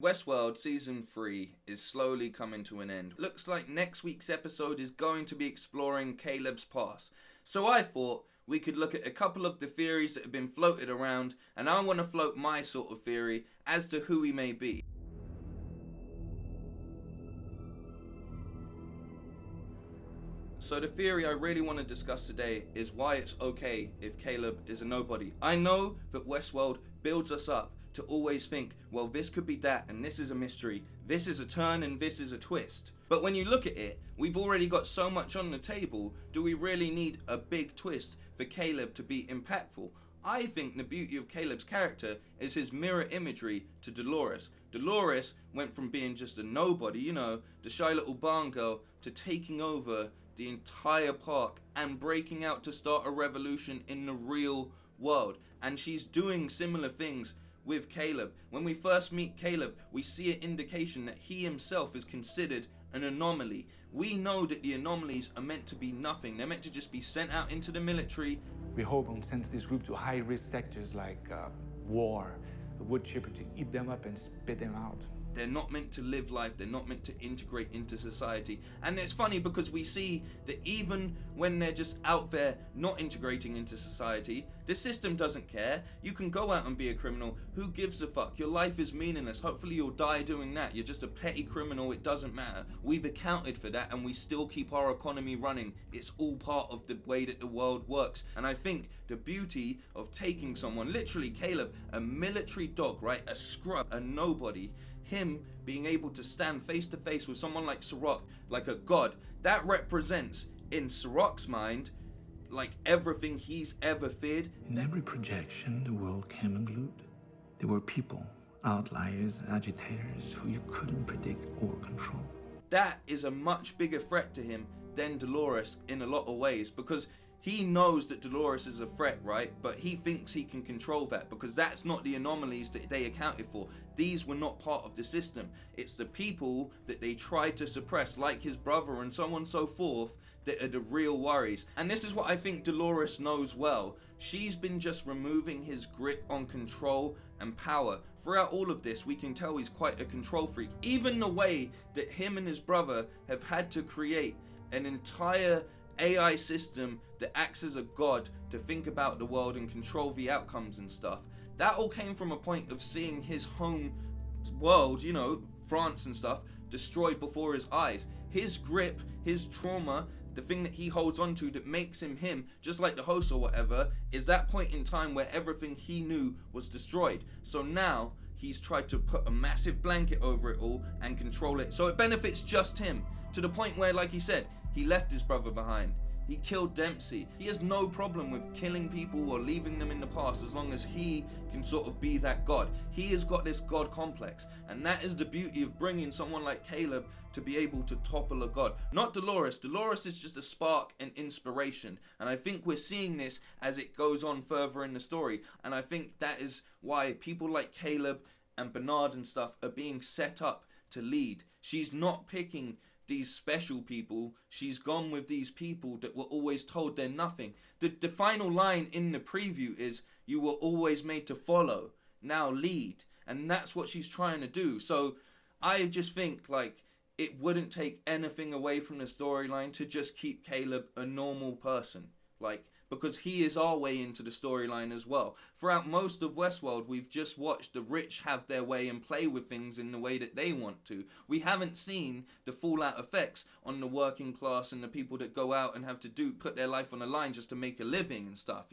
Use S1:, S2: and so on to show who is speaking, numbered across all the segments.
S1: Westworld Season 3 is slowly coming to an end. Looks like next week's episode is going to be exploring Caleb's past. So I thought we could look at a couple of the theories that have been floated around, and I want to float my sort of theory as to who he may be. So the theory I really want to discuss today is why it's okay if Caleb is a nobody. I know that Westworld builds us up to always think, well, this could be that, and this is a mystery, this is a turn, and this is a twist. But when you look at it, we've already got so much on the table. Do we really need a big twist for Caleb to be impactful? I think the beauty of Caleb's character is his mirror imagery to Dolores. Dolores went from being just a nobody, the shy little barn girl, to taking over the entire park and breaking out to start a revolution in the real world. And she's doing similar things with Caleb. When we first meet Caleb, we see an indication that he himself is considered an anomaly. We know that the anomalies are meant to be nothing. They're meant to just be sent out into the military.
S2: We hope and send this group to high-risk sectors like war, the wood chipper to eat them up and spit them out.
S1: They're not meant to live life, they're not meant to integrate into society. And it's funny because we see that even when they're just out there not integrating into society, the system doesn't care. You can go out and be a criminal, who gives a fuck? Your life is meaningless, hopefully you'll die doing that. You're just a petty criminal, it doesn't matter. We've accounted for that and we still keep our economy running. It's all part of the way that the world works. And I think the beauty of taking someone, literally Caleb, a military dog, right, a scrub, a nobody, him being able to stand face to face with someone like Sirach, like a god, that represents in Sirach's mind like everything he's ever feared.
S3: In every projection, the world came unglued. There were people, outliers, agitators who you couldn't predict or control.
S1: That is a much bigger threat to him than Dolores in a lot of ways, because he knows that Dolores is a threat, right? But he thinks he can control that because that's not the anomalies that they accounted for. These were not part of the system. It's the people that they tried to suppress, like his brother and so on and so forth, that are the real worries. And this is what I think Dolores knows well. She's been just removing his grip on control and power. Throughout all of this, we can tell he's quite a control freak. Even the way that him and his brother have had to create an entire AI system that acts as a god to think about the world and control the outcomes and stuff. That all came from a point of seeing his home world, France and stuff, destroyed before his eyes. His grip, his trauma, the thing that he holds on to that makes him him, just like the host or whatever, is that point in time where everything he knew was destroyed. So now he's tried to put a massive blanket over it all and control it so it benefits just him, to the point where, like he said, he left his brother behind. He killed Dempsey. He has no problem with killing people or leaving them in the past as long as he can sort of be that god. He has got this god complex, and that is the beauty of bringing someone like Caleb to be able to topple a god. Not Dolores. Dolores is just a spark and inspiration, and I think we're seeing this as it goes on further in the story, and I think that is why people like Caleb and Bernard and stuff are being set up to lead. She's not picking these special people, she's gone with these people that were always told they're nothing. The final line in the preview is, you were always made to follow, now lead. And that's what she's trying to do. So I just think like it wouldn't take anything away from the storyline to just keep Caleb a normal person. Because he is our way into the storyline as well. Throughout most of Westworld, we've just watched the rich have their way and play with things in the way that they want to. We haven't seen the fallout effects on the working class and the people that go out and have to put their life on the line just to make a living and stuff,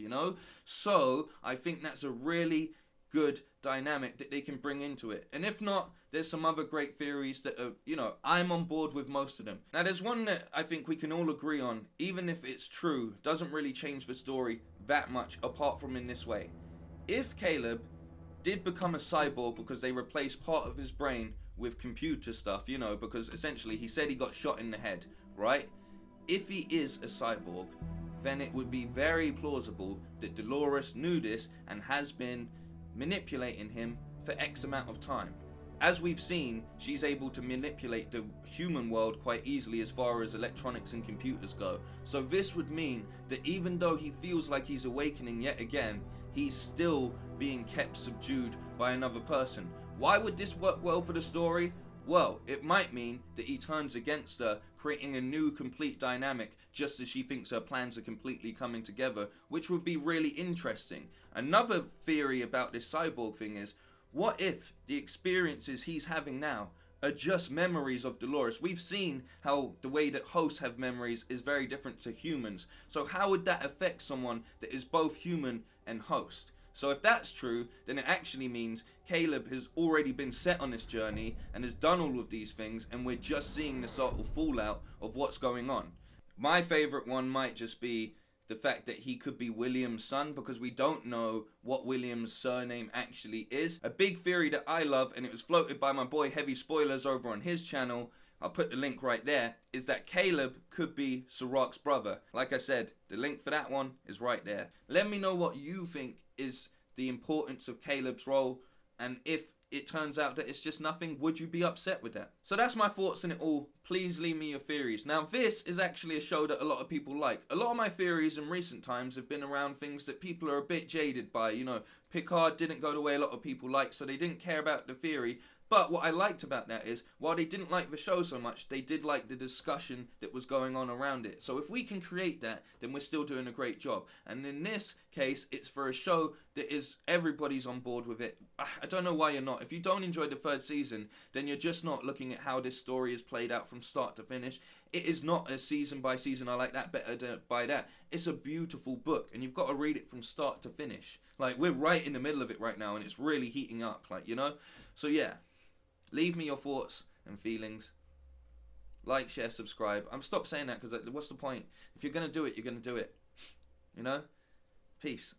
S1: So I think that's a really good dynamic that they can bring into it. And if not, there's some other great theories that are, I'm on board with most of them. Now there's one that I think we can all agree on, even if it's true, doesn't really change the story that much apart from in this way. If Caleb did become a cyborg because they replaced part of his brain with computer stuff, because essentially he said he got shot in the head, right? If he is a cyborg, then it would be very plausible that Dolores knew this and has been manipulating him for X amount of time. As we've seen, she's able to manipulate the human world quite easily as far as electronics and computers go. So this would mean that even though he feels like he's awakening yet again, he's still being kept subdued by another person. Why would this work well for the story? Well, it might mean that he turns against her, creating a new complete dynamic just as she thinks her plans are completely coming together, which would be really interesting. Another theory about this cyborg thing is, what if the experiences he's having now are just memories of Dolores? We've seen how the way that hosts have memories is very different to humans. So how would that affect someone that is both human and host? So if that's true, then it actually means Caleb has already been set on this journey and has done all of these things, and we're just seeing the sort of fallout of what's going on. My favourite one might just be the fact that he could be William's son, because we don't know what William's surname actually is. A big theory that I love, and it was floated by my boy Heavy Spoilers over on his channel, I'll put the link right there, is that Caleb could be Sirach's brother. Like I said, the link for that one is right there. Let me know what you think is the importance of Caleb's role, and if it turns out that it's just nothing, would you be upset with that? So that's my thoughts on it all. Please leave me your theories. Now, this is actually a show that a lot of people like. A lot of my theories in recent times have been around things that people are a bit jaded by. You know, Picard didn't go the way a lot of people like, so they didn't care about the theory. But what I liked about that is, while they didn't like the show so much, they did like the discussion that was going on around it. So if we can create that, then we're still doing a great job. And in this case, it's for a show that is, everybody's on board with it. I don't know why you're not. If you don't enjoy the third season, then you're just not looking at how this story is played out from start to finish. It is not a season by season, I like that better by that. It's a beautiful book, and you've got to read it from start to finish. Like, we're right in the middle of it right now, and it's really heating up, like, you know? So yeah. Leave me your thoughts and feelings. Like, share, subscribe. I'm stop saying that because what's the point? If you're going to do it, you're going to do it. You know? Peace.